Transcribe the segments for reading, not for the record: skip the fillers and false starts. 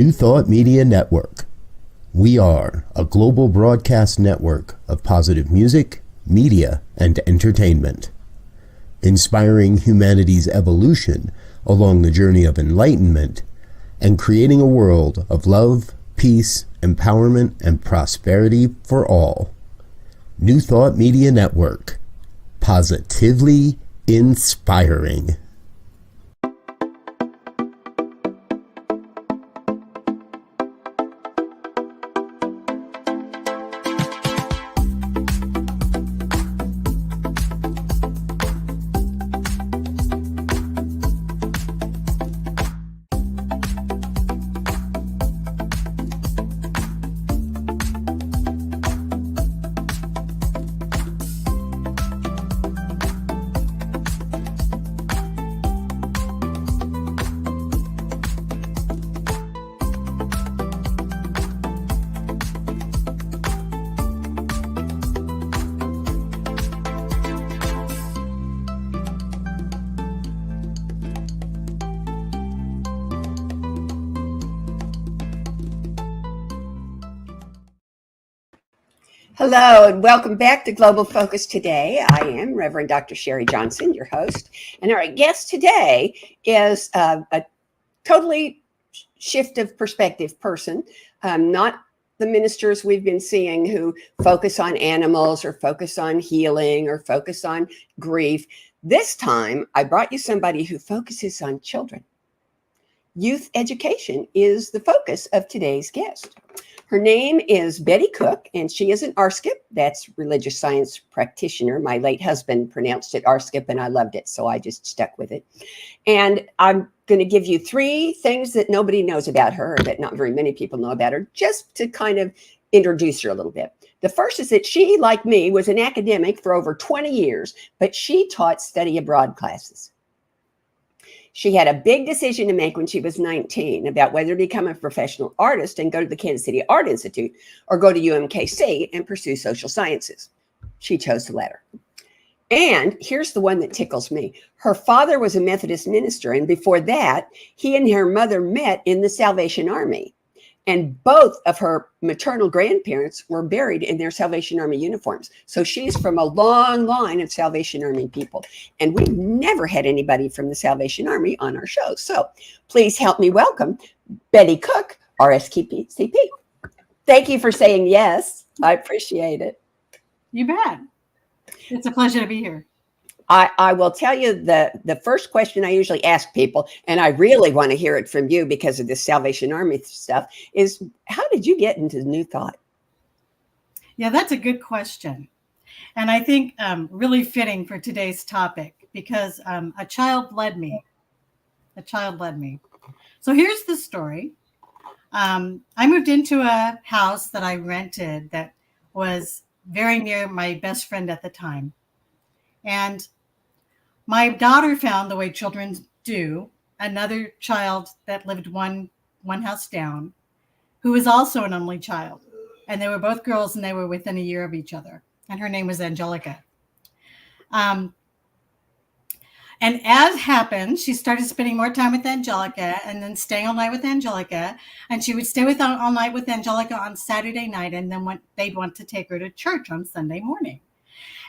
New Thought Media Network. We are a global broadcast network of positive music, media, and entertainment, inspiring humanity's evolution along the journey of enlightenment and creating a world of love, peace, empowerment, and prosperity for all. New Thought Media Network. Positively inspiring. Hello and welcome back to Global Focus Today. I am Reverend Dr. Sharri Johnson, your host, and our guest today is a totally shift of perspective person, not the ministers we've been seeing who focus on animals or focus on healing or focus on grief. This time, I brought you somebody who focuses on children. Youth education is the focus of today's guest. Her name is Betty Cook, and she is an RScP, that's religious science practitioner. My late husband pronounced it RScP, and I loved it, so I just stuck with it. And I'm going to give you 3 things that nobody knows about her, or that not very many people know about her, just to kind of introduce her a little bit. The first is that she, like me, was an academic for over 20 years, but she taught study abroad classes. She had a big decision to make when she was 19 about whether to become a professional artist and go to the Kansas City Art Institute or go to UMKC and pursue social sciences. She chose the latter. And here's the one that tickles me. Her father was a Methodist minister, and before that, he and her mother met in the Salvation Army. And both of her maternal grandparents were buried in their Salvation Army uniforms. So she's from a long line of Salvation Army people. And we've never had anybody from the Salvation Army on our show. So please help me welcome Betty Cook, RScP. Thank you for saying yes. I appreciate it. You bet. It's a pleasure to be here. I will tell you the first question I usually ask people, and I really want to hear it from you because of this Salvation Army stuff, is how did you get into New Thought? Yeah, that's a good question. And I think really fitting for today's topic because a child led me. So here's the story. I moved into a house that I rented that was very near my best friend at the time. And my daughter found, the way children do, another child that lived one house down, who was also an only child. And they were both girls, and they were within a year of each other. And her name was Angelica. And as happened, she started spending more time with Angelica and then staying all night with Angelica. And she would stay all night with Angelica on Saturday night. And then they'd want to take her to church on Sunday morning.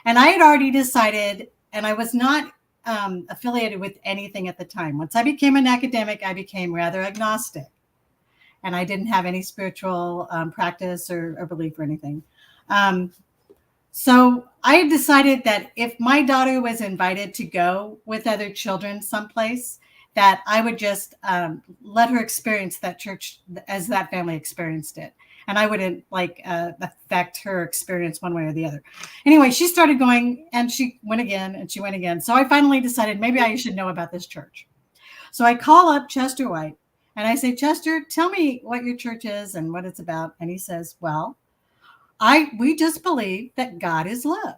And I had already decided, and I was not affiliated with anything at the time. Once I became an academic, I became rather agnostic. And I didn't have any spiritual practice or belief or anything. So I had decided that if my daughter was invited to go with other children someplace, that I would just let her experience that church as that family experienced it. And I wouldn't affect her experience one way or the other. Anyway, she started going, and she went again, and she went again. So I finally decided maybe I should know about this church. So I call up Chester White, and I say, Chester, tell me what your church is and what it's about. And he says, well, we just believe that God is love.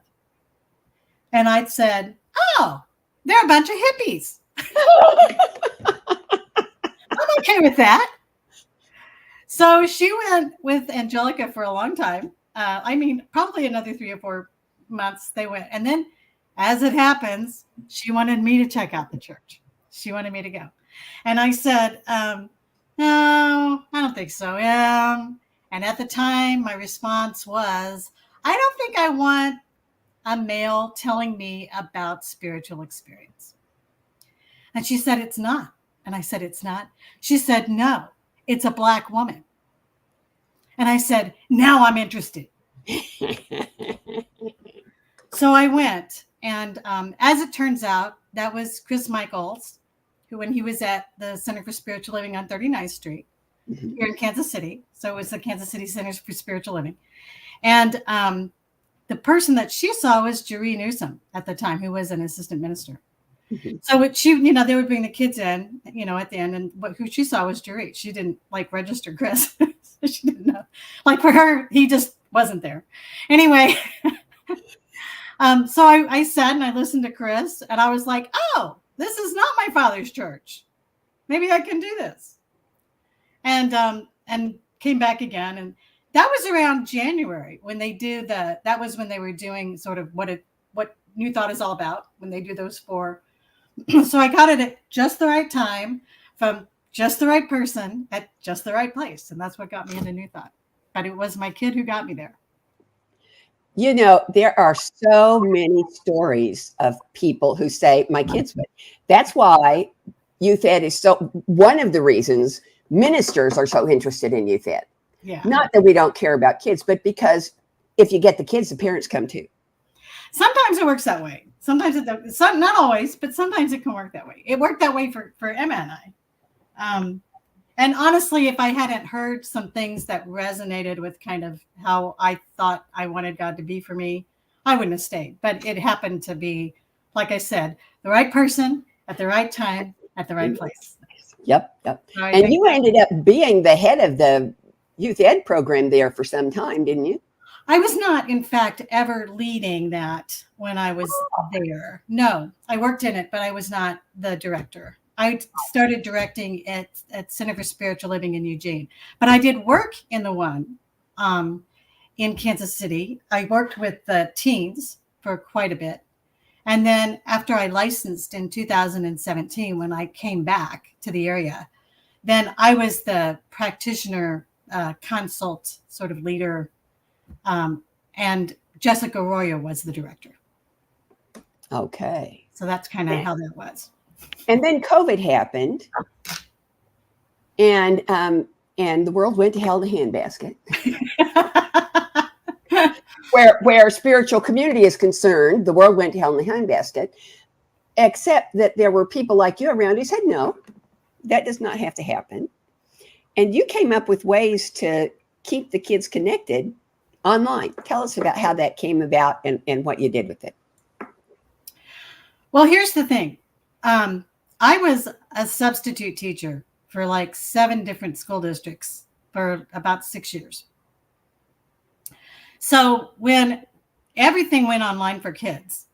And I said, oh, they're a bunch of hippies. I'm okay with that. So she went with Angelica for a long time. Probably another 3 or 4 months they went. And then, as it happens, she wanted me to check out the church. She wanted me to go. And I said, No, I don't think so. And at the time, my response was, I don't think I want a male telling me about spiritual experience. And she said, it's not. And I said, it's not. She said, no, it's a Black woman. And I said, now I'm interested. So I went. And as it turns out, that was Chris Michaels, who, when he was at the Center for Spiritual Living on 39th Street here in Kansas City. So it was the Kansas City Center for Spiritual Living. And the person that she saw was Jerry Newsom at the time, who was an assistant minister. So what she, they would bring the kids in, at the end, and who she saw was Jerry. She didn't register Chris. So she didn't know. For her, he just wasn't there. Anyway, so I sat and I listened to Chris, and I was like, oh, this is not my father's church. Maybe I can do this. And came back again. And that was around January when they do that was when they were doing sort of what New Thought is all about, when they do those 4. So I got it at just the right time, from just the right person at just the right place. And that's what got me into New Thought. But it was my kid who got me there. There are so many stories of people who say, my kids would. That's why youth ed is one of the reasons ministers are so interested in youth ed. Yeah. Not that we don't care about kids, but because if you get the kids, the parents come too. Sometimes it works that way. Sometimes not always, but sometimes it can work that way. It worked that way for Emma and I. And honestly, if I hadn't heard some things that resonated with kind of how I thought I wanted God to be for me, I wouldn't have stayed. But it happened to be, like I said, the right person at the right time at the right place. Yep. And you ended up being the head of the youth ed program there for some time, didn't you? I was not, in fact, ever leading that when I was there. No, I worked in it, but I was not the director. I started directing at Center for Spiritual Living in Eugene, but I did work in the one in Kansas City. I worked with the teens for quite a bit. And then after I licensed in 2017, when I came back to the area, then I was the practitioner consult sort of leader. And Jessica Arroyo was the director. Okay. So that's kind of how that was. And then COVID happened, and the world went to hell in a handbasket. where spiritual community is concerned, the world went to hell in a handbasket, except that there were people like you around who said, no, that does not have to happen. And you came up with ways to keep the kids connected online. Tell us about how that came about and what you did with it. Well, here's the thing. I was a substitute teacher for 7 different school districts for about 6 years. So when everything went online for kids,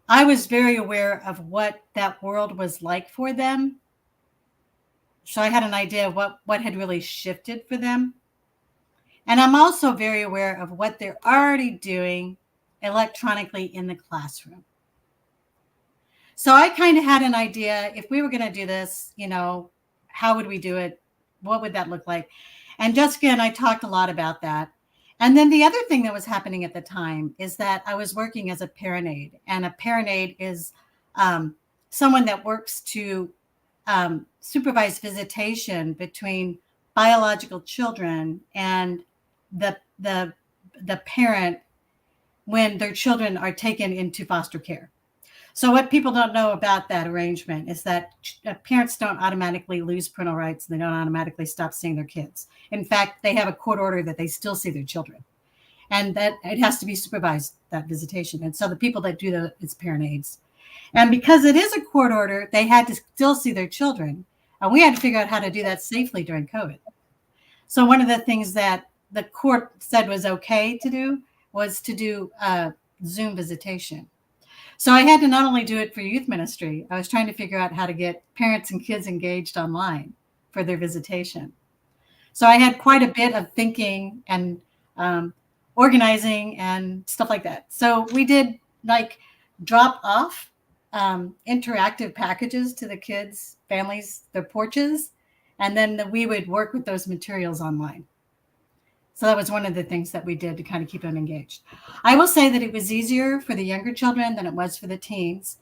I was very aware of what that world was like for them. So I had an idea of what had really shifted for them. And I'm also very aware of what they're already doing electronically in the classroom. So I kind of had an idea, if we were going to do this, how would we do it? What would that look like? And Jessica and I talked a lot about that. And then the other thing that was happening at the time is that I was working as a parent aide. And a parent aide is someone that works to supervise visitation between biological children and the parent when their children are taken into foster care. So what people don't know about that arrangement is that parents don't automatically lose parental rights. They don't automatically stop seeing their kids. In fact, they have a court order that they still see their children, and that it has to be supervised, that visitation. And so the people that do it's parent aides. And because it is a court order, they had to still see their children. And we had to figure out how to do that safely during COVID. So one of the things that the court said was okay to do was to do Zoom visitation. So I had to not only do it for youth ministry, I was trying to figure out how to get parents and kids engaged online for their visitation. So I had quite a bit of thinking and organizing and stuff like that. So we did drop off interactive packages to the kids, families, their porches, and then we would work with those materials online. So that was one of the things that we did to kind of keep them engaged. I will say that it was easier for the younger children than it was for the teens.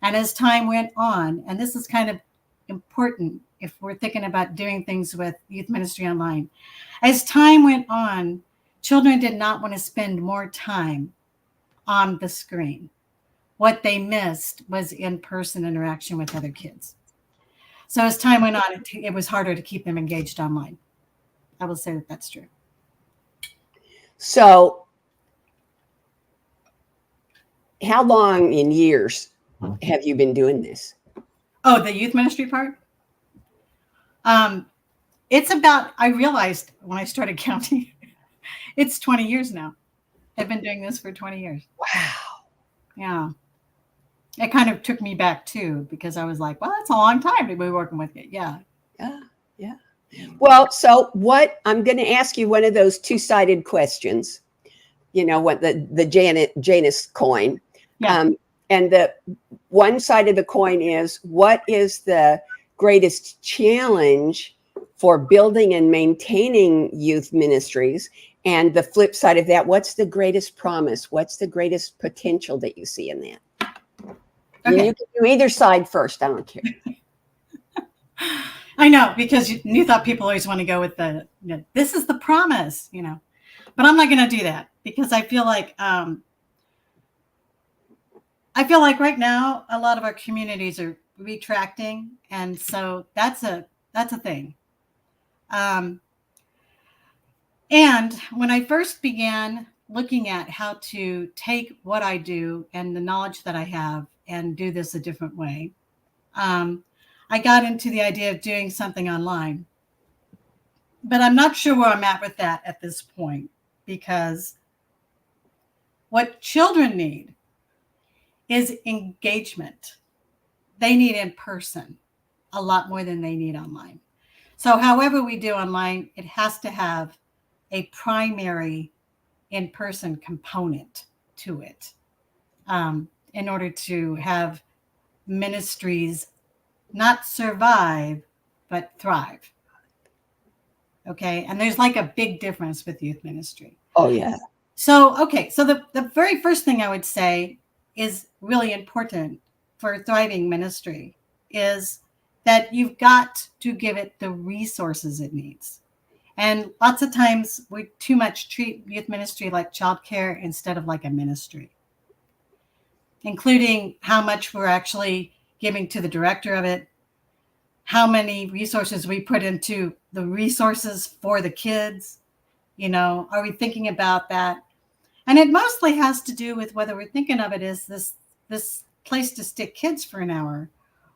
And as time went on, and this is kind of important if we're thinking about doing things with youth ministry online, as time went on, children did not want to spend more time on the screen. What they missed was in-person interaction with other kids. So as time went on, it was harder to keep them engaged online. I will say that that's true. So how long in years have you been doing this? Oh, the youth ministry part? It's about, I realized when I started counting, it's 20 years now. I've been doing this for 20 years. Wow. Yeah. It kind of took me back too, because I was like, well, that's a long time to be working with it. Yeah. Yeah. Yeah. Well, so what I'm going to ask you one of those two-sided questions, you know, what the Janus coin. Yeah. And the one side of the coin is, what is the greatest challenge for building and maintaining youth ministries? And the flip side of that, what's the greatest promise? What's the greatest potential that you see in that? Okay. You can do either side first. I don't care. I know, because you thought people always want to go with the, you know, this is the promise, you know, but I'm not going to do that, because I feel like right now a lot of our communities are retracting, and so that's a thing. And when I first began looking at how to take what I do and the knowledge that I have and do this a different way, I got into the idea of doing something online. But I'm not sure where I'm at with that at this point, because what children need is engagement. They need in person a lot more than they need online. So however we do online, it has to have a primary in-person component to it, in order to have ministries not survive, but thrive. Okay. And there's like a big difference with youth ministry. Oh, yeah. So, okay. So the very first thing I would say is really important for thriving ministry is that you've got to give it the resources it needs. And lots of times we too much treat youth ministry like childcare instead of like a ministry, including how much we're actually giving to the director of it, how many resources we put into the resources for the kids. You know, are we thinking about that? And it mostly has to do with whether we're thinking of it as this place to stick kids for an hour,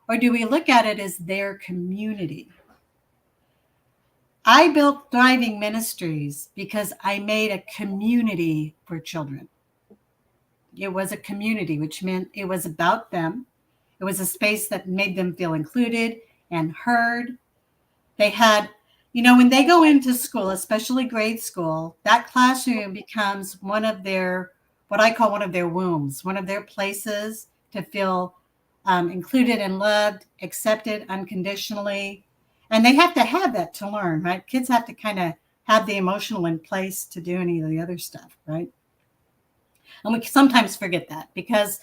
or do we look at it as their community? I built Thriving Ministries because I made a community for children. It was a community, which meant it was about them. It was a space that made them feel included and heard. They had, you know, when they go into school, especially grade school, that classroom becomes one of their, what I call one of their wombs, one of their places to feel included and loved, accepted unconditionally. And they have to have that to learn, right? Kids have to kind of have the emotional in place to do any of the other stuff, right? And we sometimes forget that because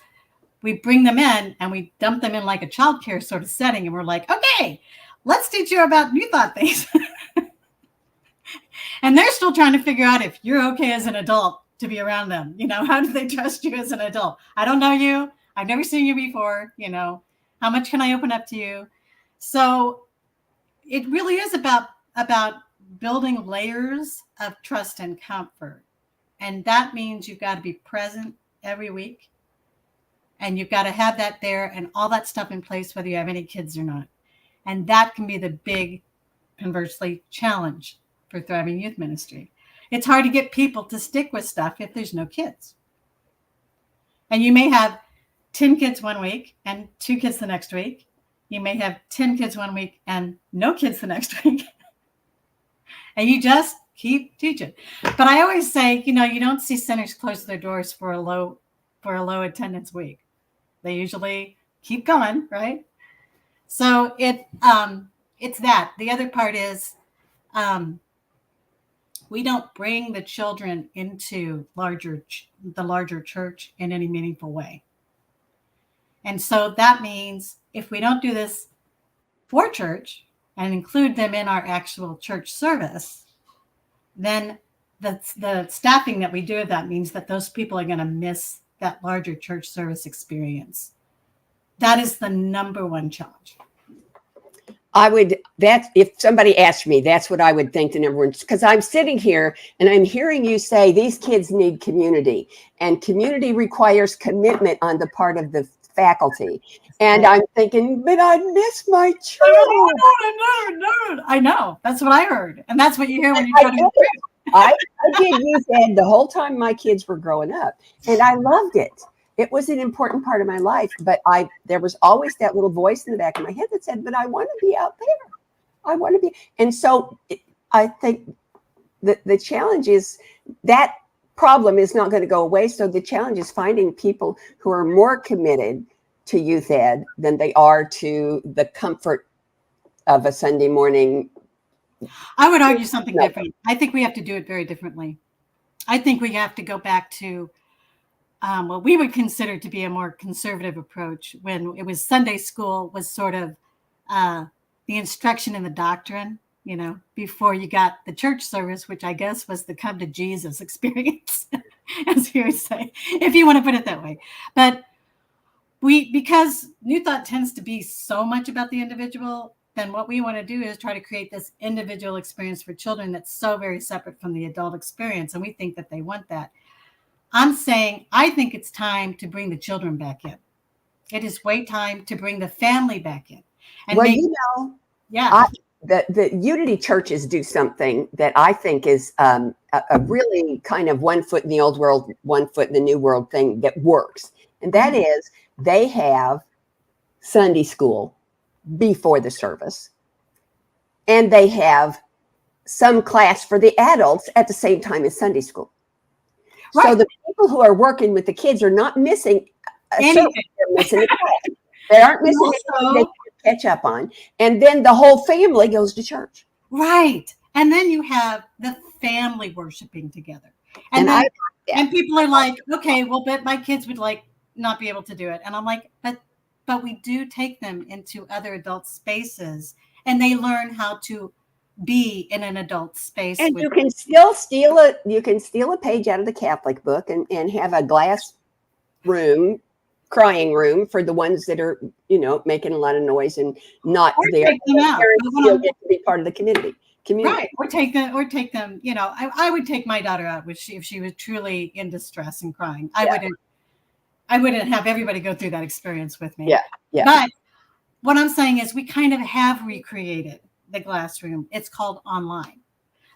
we bring them in and we dump them in like a childcare sort of setting. And we're like, okay, let's teach you about new thought things. And they're still trying to figure out if you're okay as an adult to be around them. You know, how do they trust you as an adult? I don't know you. I've never seen you before. You know, how much can I open up to you? So it really is about building layers of trust and comfort. And that means you've got to be present every week. And you've got to have that there and all that stuff in place, whether you have any kids or not. And that can be the big, conversely, challenge for thriving youth ministry. It's hard to get people to stick with stuff if there's no kids. And you may have 10 kids one week and 2 kids the next week. You may have 10 kids one week and no kids the next week. And you just keep teaching. But I always say, you know, you don't see centers close their doors for a low attendance week. They usually keep going, right? So it's that. The other part is we don't bring the children into the larger church in any meaningful way. And so that means if we don't do this for church and include them in our actual church service, then the staffing that we do of that means that those people are going to miss that larger church service experience. That is the number one challenge. If somebody asked me, that's what I would think to number one, because I'm sitting here and I'm hearing you say these kids need community, and community requires commitment on the part of the faculty. And I'm thinking, but I miss my children. I know. That's what I heard. And that's what you hear when you go to I did youth ed the whole time my kids were growing up, and I loved it. It was an important part of my life, but there was always that little voice in the back of my head that said, but I want to be out there. I want to be. And so I think the challenge is that problem is not going to go away. So the challenge is finding people who are more committed to youth ed than they are to the comfort of a Sunday morning. I would argue something different. I think we have to do it very differently. I think we have to go back to what we would consider to be a more conservative approach, when it was Sunday school was sort of the instruction in the doctrine, before you got the church service, which I guess was the come to Jesus experience, as we would say, if you want to put it that way. But because New Thought tends to be so much about the individual, then what we want to do is try to create this individual experience for children that's so very separate from the adult experience. And we think that they want that. I'm saying, I think it's time to bring the children back in. It is way time to bring the family back in. And the Unity churches do something that I think is a really kind of one foot in the old world, one foot in the new world thing that works. And that is, they have Sunday school before the service, and they have some class for the adults at the same time as Sunday school. Right. So the people who are working with the kids are not missing anything. They're missing a class. They aren't missing anything they can catch up on. And then the whole family goes to church. Right. And then you have the family worshiping together. And people are like, okay, well, but my kids would not be able to do it. And I'm like, but we do take them into other adult spaces, and they learn how to be in an adult space. And you can still steal a page out of the Catholic book and have a glass room, crying room for the ones that are, making a lot of noise and not there. Still get to be part of the community. Right. Or take them, I would take my daughter out if she was truly in distress and crying. I wouldn't have everybody go through that experience with me. Yeah. But what I'm saying is we kind of have recreated the glass room. It's called online.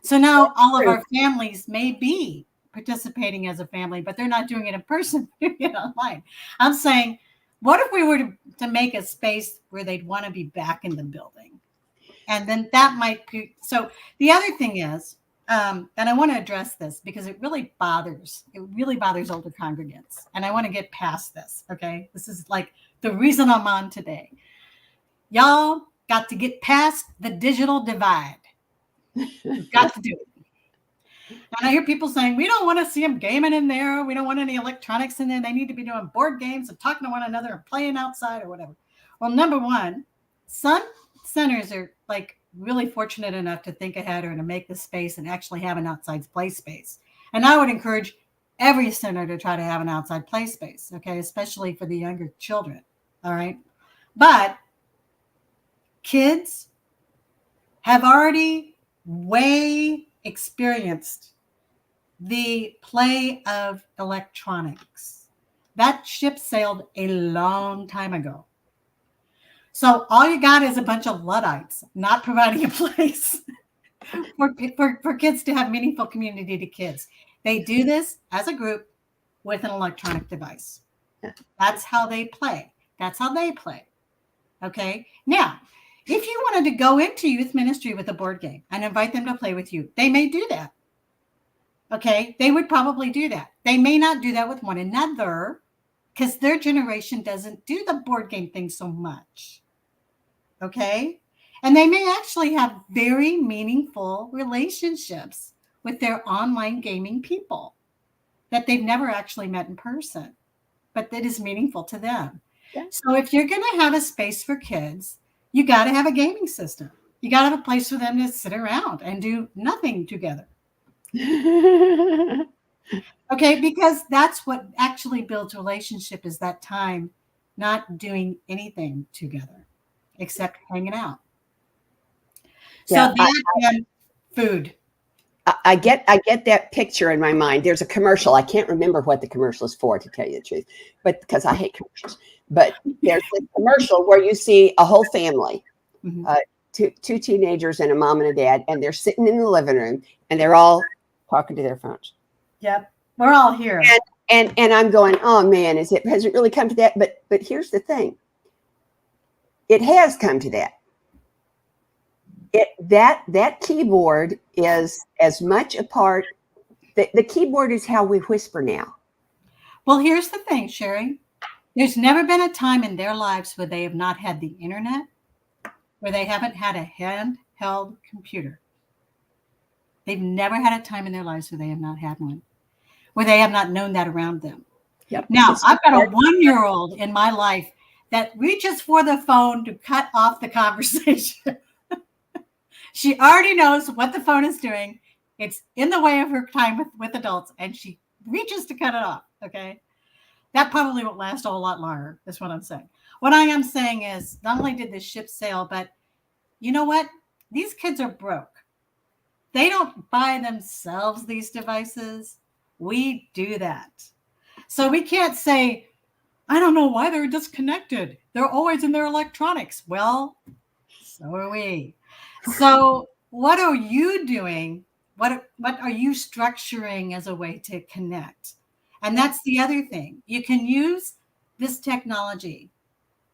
So now all of our families may be participating as a family, but they're not doing it in person, online. I'm saying, what if we were to make a space where they'd want to be back in the building? And then that might be. So the other thing is, and I want to address this because it really bothers older congregants. And I want to get past this. Okay. This is like the reason I'm on today. Y'all got to get past the digital divide. You've got to do it. And I hear people saying, we don't want to see them gaming in there. We don't want any electronics in there. They need to be doing board games and talking to one another and playing outside or whatever. Well, number one, some centers are really fortunate enough to think ahead or to make the space and actually have an outside play space. And I would encourage every center to try to have an outside play space, okay, especially for the younger children. All right. But kids have already way experienced the play of electronics. That ship sailed a long time ago. So all you got is a bunch of Luddites not providing a place for kids to have meaningful community to kids. They do this as a group with an electronic device. That's how they play. That's how they play. Okay. Now, if you wanted to go into youth ministry with a board game and invite them to play with you, they may do that. Okay. They would probably do that. They may not do that with one another, because their generation doesn't do the board game thing so much. Okay? And they may actually have very meaningful relationships with their online gaming people that they've never actually met in person, but that is meaningful to them. Yeah. So if you're going to have a space for kids, you got to have a gaming system. You got to have a place for them to sit around and do nothing together. Okay, because that's what actually builds relationship, is that time not doing anything together except hanging out. Yeah, so that food. I get that picture in my mind. There's a commercial. I can't remember what the commercial is for, to tell you the truth, but because I hate commercials. But there's a commercial where you see a whole family, two teenagers and a mom and a dad, and they're sitting in the living room and they're all talking to their phones. Yep, we're all here. And I'm going, oh man, has it really come to that? But here's the thing. It has come to that. That keyboard is as much a part. The keyboard is how we whisper now. Well, here's the thing, Sharri. There's never been a time in their lives where they have not had the internet, where they haven't had a handheld computer. They've never had a time in their lives where they have not had one, where they have not known that around them. Yep. Now, I've got a 1-year-old in my life that reaches for the phone to cut off the conversation. She already knows what the phone is doing. It's in the way of her time with adults, and she reaches to cut it off, okay? That probably won't last a whole lot longer, is what I'm saying. What I am saying is, not only did this ship sail, but you know what? These kids are broke. They don't buy themselves these devices. We do that. So we can't say, I don't know why they're disconnected. They're always in their electronics. Well, so are we. So what are you doing? What are you structuring as a way to connect? And that's the other thing. You can use this technology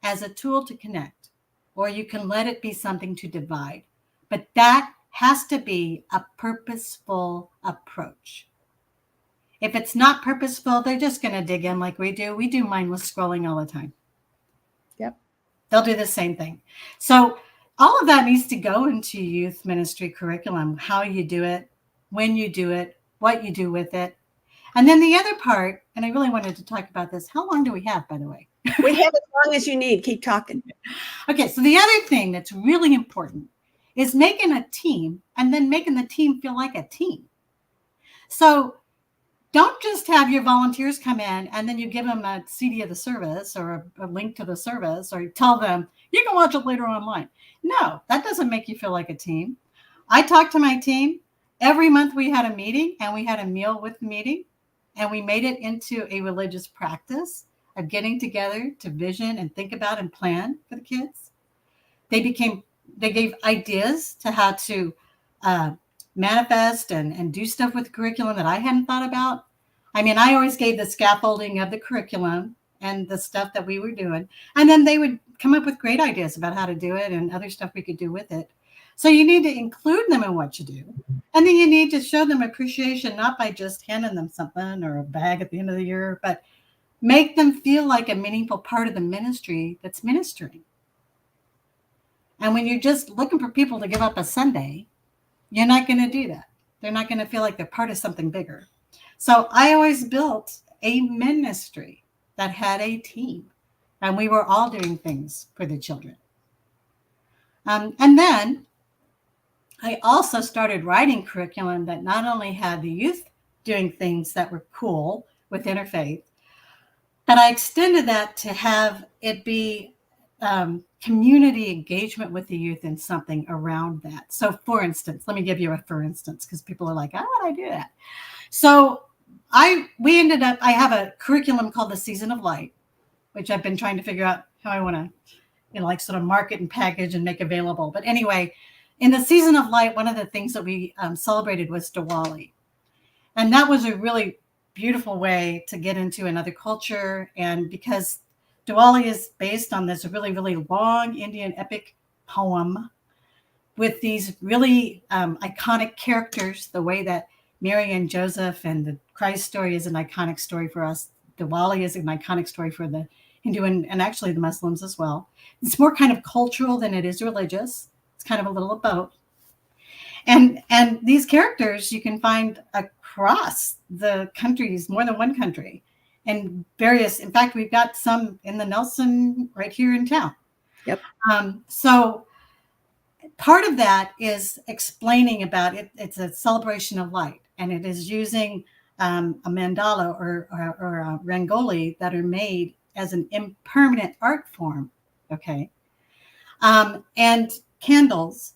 as a tool to connect, or you can let it be something to divide. But that has to be a purposeful approach. If it's not purposeful, they're just going to dig in like we do. We do mindless scrolling all the time. Yep. They'll do the same thing. So all of that needs to go into youth ministry curriculum, how you do it, when you do it, what you do with it. And then the other part, and I really wanted to talk about this. How long do we have, by the way? We have as long as you need. Keep talking. Okay, so the other thing that's really important is making a team, and then making the team feel like a team. So don't just have your volunteers come in and then you give them a CD of the service or a link to the service, or you tell them you can watch it later online. No, that doesn't make you feel like a team. I talked to my team. Every month we had a meeting, and we had a meal with the meeting, and we made it into a religious practice of getting together to vision and think about and plan for the kids. They gave ideas to how to manifest and do stuff with the curriculum that I hadn't thought about. I mean, I always gave the scaffolding of the curriculum and the stuff that we were doing. And then they would come up with great ideas about how to do it and other stuff we could do with it. So you need to include them in what you do. And then you need to show them appreciation, not by just handing them something or a bag at the end of the year, but make them feel like a meaningful part of the ministry that's ministering. And when you're just looking for people to give up a Sunday, you're not going to do that. They're not going to feel like they're part of something bigger. So I always built a ministry that had a team, and we were all doing things for the children. And then I also started writing curriculum that not only had the youth doing things that were cool with interfaith, but I extended that to have it be community engagement with the youth and something around that. So for instance, let me give you a for instance, because people are like, how would I do that? So I have a curriculum called the Season of Light, which I've been trying to figure out how I want to, sort of market and package and make available. But anyway, in the Season of Light, one of the things that we celebrated was Diwali. And that was a really beautiful way to get into another culture. And because Diwali is based on this really, really long Indian epic poem with these really iconic characters, the way that Mary and Joseph and the Christ story is an iconic story for us. Diwali is an iconic story for the Hindu and actually the Muslims as well. It's more kind of cultural than it is religious. It's kind of a little of both. And these characters you can find across the countries, more than one country, and various. In fact, we've got some in the Nelson right here in town. Yep. So part of that is explaining about it. It's a celebration of light, and it is using a mandala or a rangoli that are made as an impermanent art form. Okay. And candles.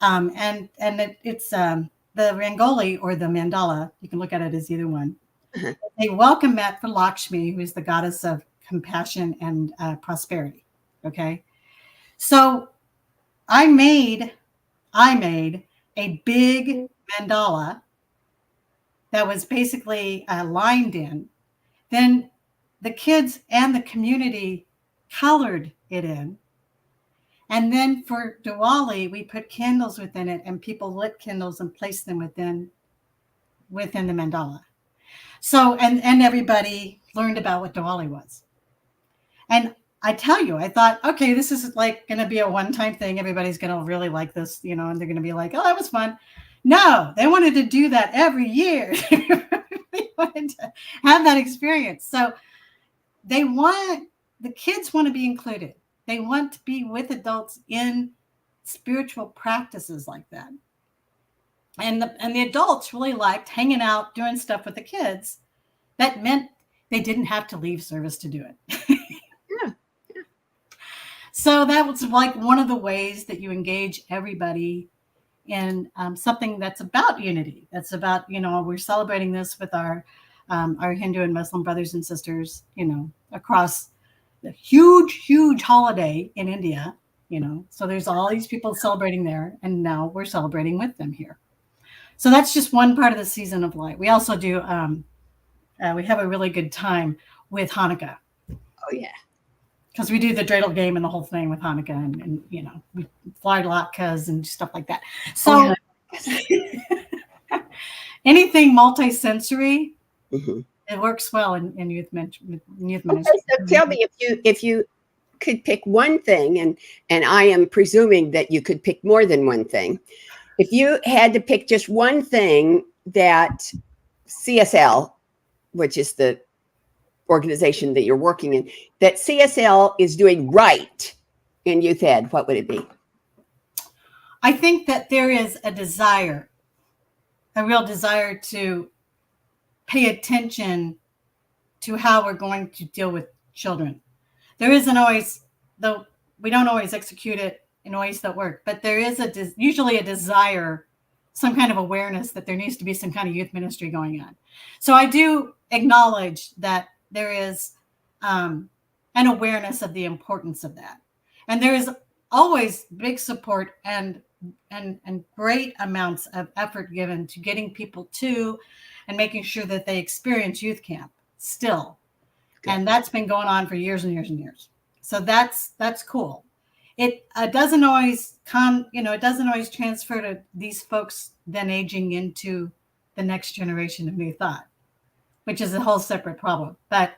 It's the rangoli or the mandala. You can look at it as either one. Uh-huh. They welcome Mat for Lakshmi, who is the goddess of compassion and prosperity. Okay, so I made a big mandala that was basically lined in. Then the kids and the community colored it in. And then for Diwali, we put candles within it, and people lit candles and placed them within the mandala. So, and everybody learned about what Diwali was. And I tell you, I thought, okay, this is like going to be a one-time thing. Everybody's going to really like this, and they're going to be like, oh, that was fun. No, they wanted to do that every year. They wanted to have that experience. So the kids want to be included. They want to be with adults in spiritual practices like that. And the adults really liked hanging out, doing stuff with the kids. That meant they didn't have to leave service to do it. Yeah. So that was like one of the ways that you engage everybody in something that's about unity. That's about, we're celebrating this with our Hindu and Muslim brothers and sisters, across the huge holiday in India, so there's all these people celebrating there, and now we're celebrating with them here. So that's just one part of the season of light. We also do, we have a really good time with Hanukkah. Oh, yeah. Because we do the dreidel game and the whole thing with Hanukkah, and we fly latkes and stuff like that. So anything multi-sensory, mm-hmm. It works well in youth ministry. Okay, so tell me if you could pick one thing, and I am presuming that you could pick more than one thing. If you had to pick just one thing that CSL, which is the organization that you're working in, that CSL is doing right in youth ed, what would it be? I think that there is a real desire to pay attention to how we're going to deal with children. There isn't always, though we don't always execute it in ways that work, but there is usually a desire, some kind of awareness that there needs to be some kind of youth ministry going on. So I do acknowledge that there is an awareness of the importance of that. And there is always big support and great amounts of effort given to getting people to and making sure that they experience youth camp still. Okay. And that's been going on for years and years and years. So that's cool. It doesn't always it doesn't always transfer to these folks then aging into the next generation of new thought, which is a whole separate problem. But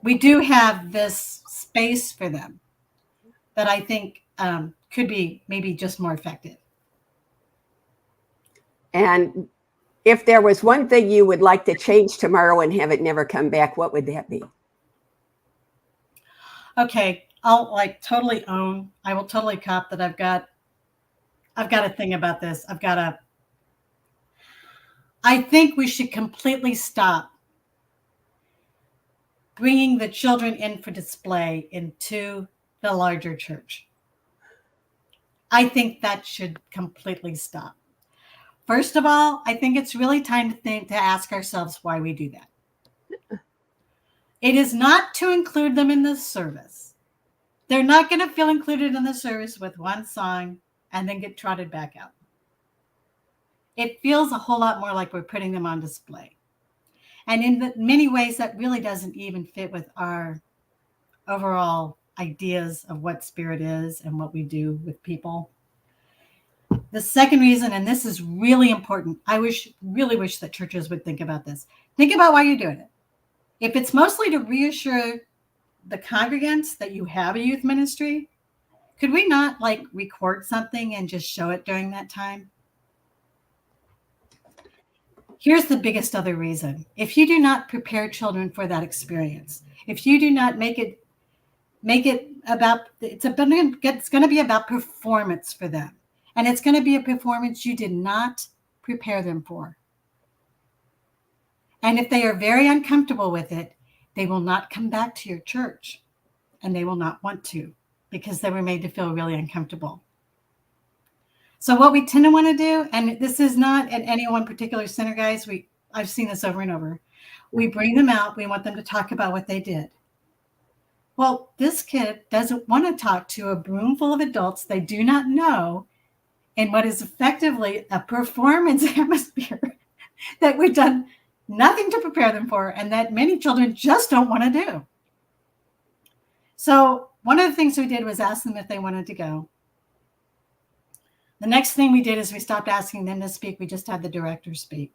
we do have this space for them that I think could be maybe just more effective. And if there was one thing you would like to change tomorrow and have it never come back, what would that be? Okay, I will totally cop that I've got a thing about this. I think we should completely stop bringing the children in for display into the larger church. I think that should completely stop. First of all, I think it's really time to ask ourselves why we do that. It is not to include them in the service. They're not going to feel included in the service with one song and then get trotted back out. It feels a whole lot more like we're putting them on display. And in many ways, that really doesn't even fit with our overall ideas of what spirit is and what we do with people. The second reason, and this is really important, I really wish that churches would think about this. Think about why you're doing it. If it's mostly to reassure the congregants that you have a youth ministry, could we not like record something and just show it during that time? Here's the biggest other reason. If you do not prepare children for that experience, if you do not make it about, it's going to be about performance for them. And it's going to be a performance you did not prepare them for. And if they are very uncomfortable with it, they will not come back to your church, and they will not want to, because they were made to feel really uncomfortable. So what we tend to want to do, and this is not at any one particular center, guys, I've seen this over and over. We bring them out. We want them to talk about what they did. Well, this kid doesn't want to talk to a room full of adults they do not know in what is effectively a performance atmosphere that we've done nothing to prepare them for, and that many children just don't want to do. So one of the things we did was ask them if they wanted to go. The next thing we did is we stopped asking them to speak. We just had the director speak.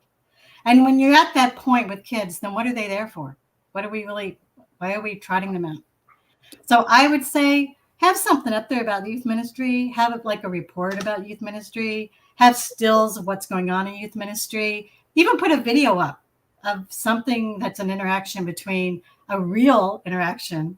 And when you're at that point with kids, then what are they there for? Why are we trotting them out? So I would say have something up there about youth ministry, have it like a report about youth ministry, have stills of what's going on in youth ministry, even put a video up of something that's an interaction between a real interaction,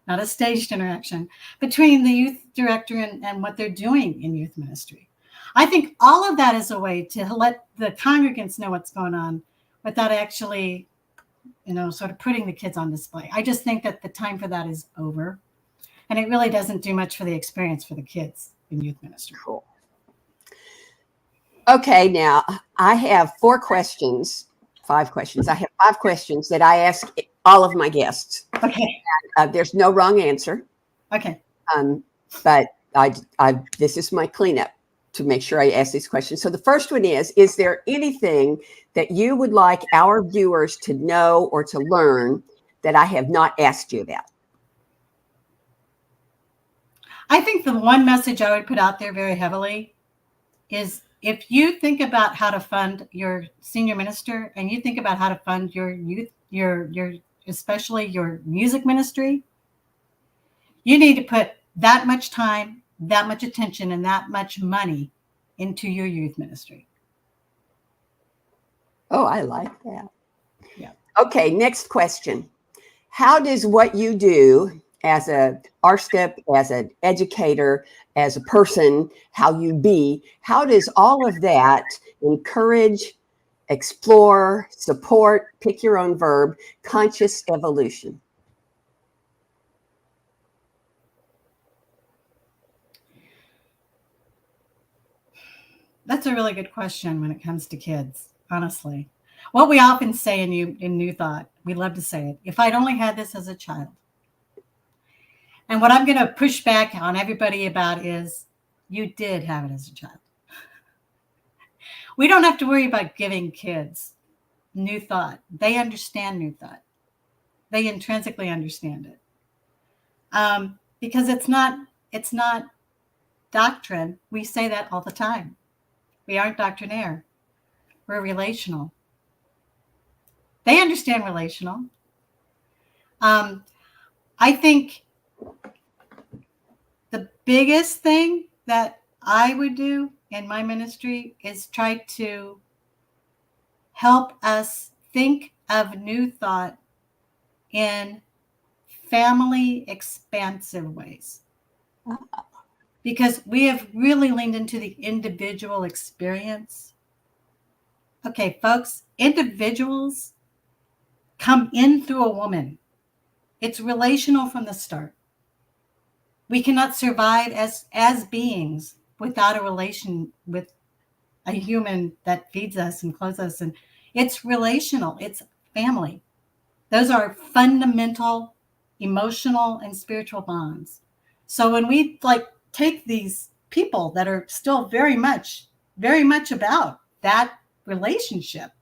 not a staged interaction, between the youth director and what they're doing in youth ministry. I think all of that is a way to let the congregants know what's going on without actually, sort of putting the kids on display. I just think that the time for that is over. And it really doesn't do much for the experience for the kids in youth ministry. Cool. Okay, now I have 5 questions. I have 5 questions that I ask all of my guests. Okay. There's no wrong answer. Okay. But this is my cleanup to make sure I ask these questions. So the first one is there anything that you would like our viewers to know or to learn that I have not asked you about? I think the one message I would put out there very heavily is if you think about how to fund your senior minister and you think about how to fund your youth, your especially your music ministry, you need to put that much time, that much attention, and that much money into your youth ministry. Oh, I like that. Yeah. Okay, next question. How does what you do as a RScP, as an educator, as a person, how does all of that encourage, explore, support, pick your own verb, conscious evolution? That's a really good question when it comes to kids, honestly. What we often say in New Thought, we love to say it, if I'd only had this as a child. And what I'm going to push back on everybody about is you did have it as a child. We don't have to worry about giving kids New Thought. They understand New Thought. They intrinsically understand it. Because it's not doctrine. We say that all the time. We aren't doctrinaire. We're relational. They understand relational. I think the biggest thing that I would do in my ministry is try to help us think of New Thought in family expansive ways. Because we have really leaned into the individual experience. Okay, folks, individuals come in through a woman. It's relational from the start. We cannot survive as beings without a relation with a human that feeds us and clothes us. And it's relational. It's family. Those are fundamental emotional and spiritual bonds. So when we take these people that are still very much about that relationship,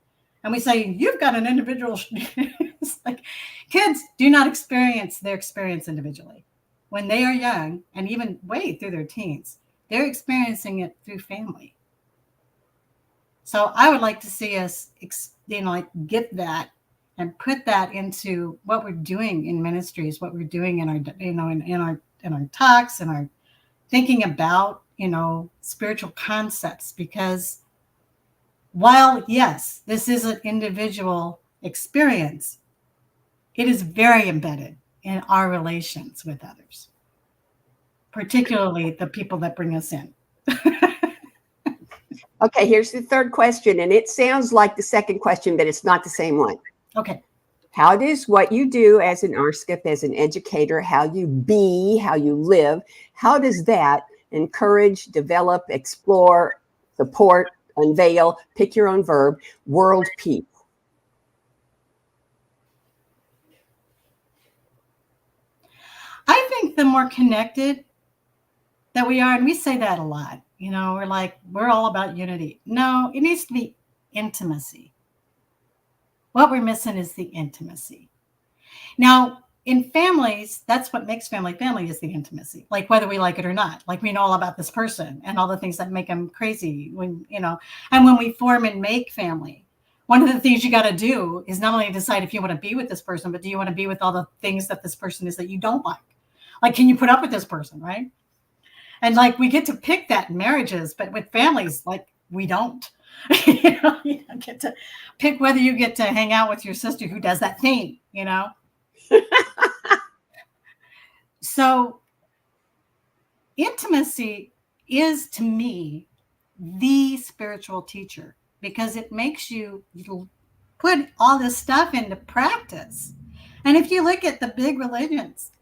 and we say, you've got an individual, it's like kids do not experience their experience individually. When they are young and even way through their teens, they're experiencing it through family. So I would like to see us, get that and put that into what we're doing in ministries, what we're doing in our, in our talks and our thinking about, spiritual concepts. Because while, yes, this is an individual experience, it is very embedded in our relations with others, particularly the people that bring us in. Okay, here's the third question, and it sounds like the second question, but it's not the same one. Okay. How does what you do as an RScP, as an educator, how you be, how you live, how does that encourage, develop, explore, support, unveil, pick your own verb, world peace? I think the more connected that we are, and we say that a lot, we're like, we're all about unity. No, it needs to be intimacy. What we're missing is the intimacy. Now, in families, that's what makes family is the intimacy. Like whether we like it or not, like we know all about this person and all the things that make them crazy and when we form and make family, one of the things you got to do is not only decide if you want to be with this person, but do you want to be with all the things that this person is that you don't like? Like, can you put up with this person, right? And like, we get to pick that in marriages, but with families, like we don't. You don't get to pick whether you get to hang out with your sister who does that thing, So intimacy is, to me, the spiritual teacher, because it makes you put all this stuff into practice. And if you look at the big religions,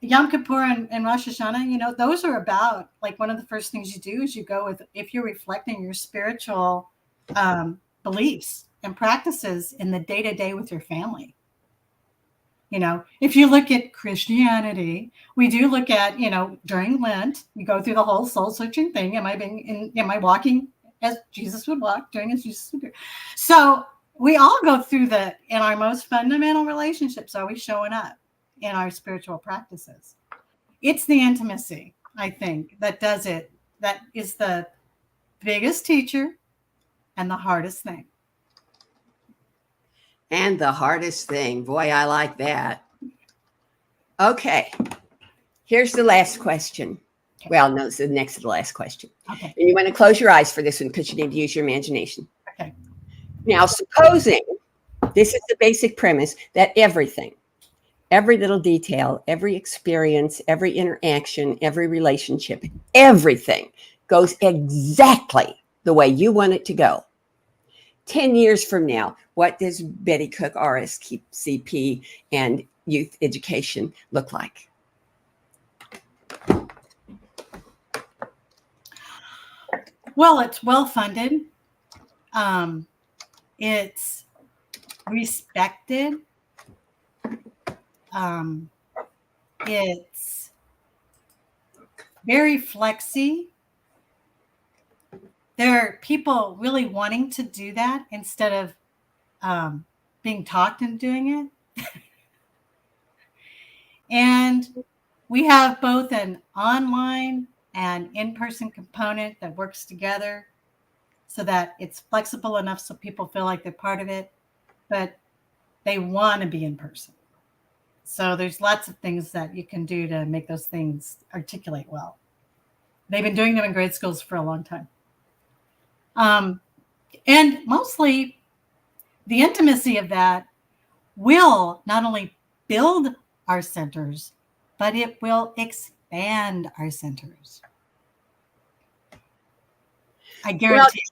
Yom Kippur and Rosh Hashanah, those are about, like, one of the first things you do is you go with, if you're reflecting your spiritual beliefs and practices in the day-to-day with your family. If you look at Christianity, we do look at, during Lent, you go through the whole soul-searching thing. Am I walking as Jesus would walk, doing as Jesus would do? So we all go through in our most fundamental relationships, are we showing up in our spiritual practices? It's the intimacy, I think, that does it. That is the biggest teacher and the hardest thing. And the hardest thing. Boy, I like that. Okay. Here's the last question. Okay. Well, no, it's the next to the last question. Okay. And you want to close your eyes for this one because you need to use your imagination. Okay. Now, supposing this is the basic premise that everything, every little detail, every experience, every interaction, every relationship, everything goes exactly the way you want it to go. 10 years from now, what does Betty Cook RScP and youth education look like? Well, it's well-funded. It's respected. It's very flexy. There are people really wanting to do that instead of being talked into doing it. And we have both an online and in-person component that works together so that it's flexible enough so people feel like they're part of it, but they want to be in person. So there's lots of things that you can do to make those things articulate well. They've been doing them in grade schools for a long time. And mostly the intimacy of that will not only build our centers, but it will expand our centers. I guarantee.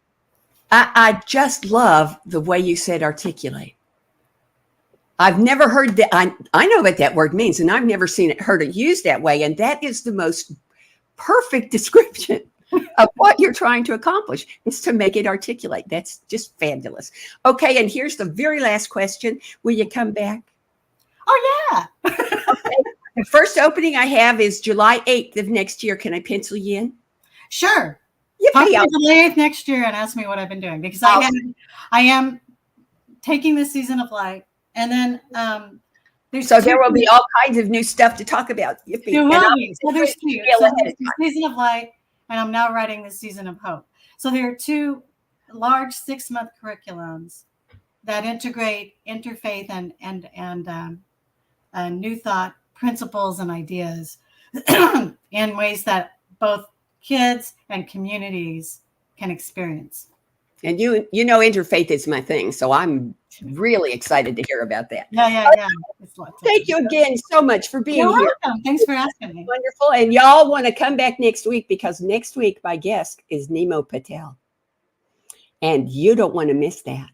Well, I just love the way you said articulate. I've never heard that. I know what that word means, and I've never heard it used that way. And that is the most perfect description of what you're trying to accomplish, is to make it articulate. That's just fabulous. Okay, and here's the very last question. Will you come back? Oh, yeah. Okay. The first opening I have is July 8th of next year. Can I pencil you in? Sure. Yippee. Talk to me July 8th next year and ask me what I've been doing, because I am taking this season of light. And then there will be all kinds of new stuff to talk about. Yippee. There will be. So there's two. So there's the season of light, and I'm now writing the season of hope. So there are two large 6-month curriculums that integrate interfaith and new thought principles and ideas in ways that both kids and communities can experience. And you know, interfaith is my thing, so I'm really excited to hear about that. Yeah. Thank you again so much for being You're here. welcome. Thanks for asking me. Wonderful. And y'all want to come back next week, because next week my guest is Nemo Patel. And you don't want to miss that.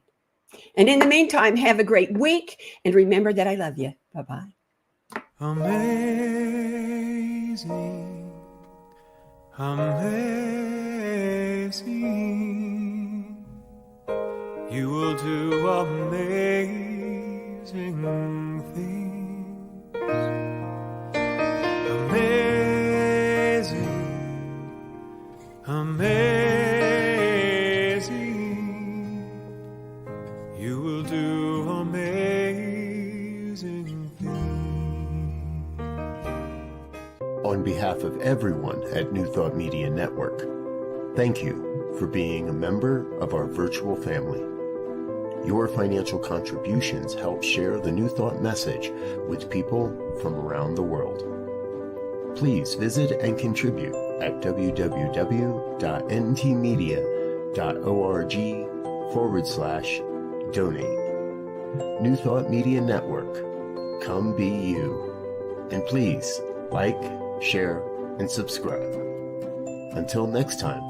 And in the meantime, have a great week. And remember that I love you. Bye-bye. Amazing, amazing, you will do amazing things. Amazing, amazing, you will do amazing things. On behalf of everyone at New Thought Media Network, thank you for being a member of our virtual family. Your financial contributions help share the New Thought message with people from around the world. Please visit and contribute at www.ntmedia.org/donate. New Thought Media Network, come be you. And please like, share, and subscribe. Until next time.